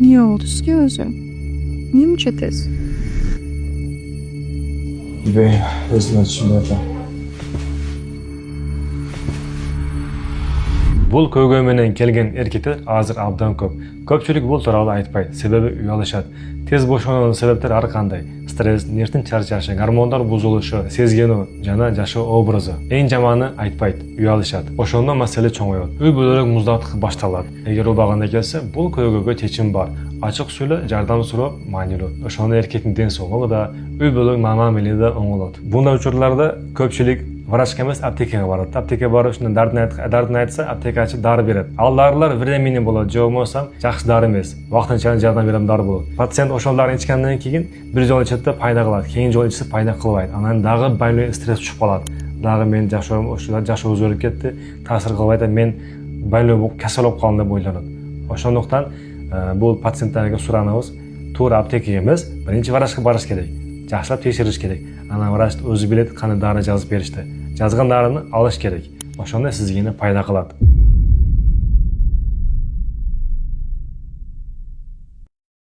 Niye oldu ki özü? Niye müçetiz? Ben özüme tushunmayapman. Bul köygö menen kelgen erkekler azыр abdan көп. Көпчүлүк бул тууралуу айтпайт, себеби уялышат. Тез бошонуунун себептери ар кандай. Стресс, нервтин чарчашы, гормондор бузулушу, сезгенүү жана жашоо образы. Эң жаманы айтпайт, уялышат. Ошондо маселе чоңойот. Үй бүлөлүк муздатык башталат. Эгер убагында келсе, бул көйгөйгө чечим бар. Ачык сүйлө, жардам суроо маанилүү. Ошондо эркектин ден соолугу да, үй бүлөлүк мамамили да оңолот. Bunday учурларда көпчүлүк врачка эмес аптекага барат. Аптекага барып ушунун дардын айтса, аптекачы дары берет. Ал дарылар времени болот, же болбосо жакшы дары эмес. Вакытынча жардам берем дары болот. Пациент ошол дарын ичкенден кийин бир жолу ичет пайда кылат. Кийин жолу ичсе пайда кылбайт. Анан дагы больной стресс түшүп калат. Дагы мен жашоом ошол жашоо өзгөрүп кетти. Таасир кылбайт, мен больной болуп кесел болуп калдым деп ойлонот. Ошондуктан бул пациенттерге суранабыз, туура аптекага эмес, биринчи врачка барыш керек. Жакшылап текшериш керек. Анан врач өзү билет кандай дары жазып беришти. Жазган дарыны алыш керек. Ошондо сизге пайда кылат.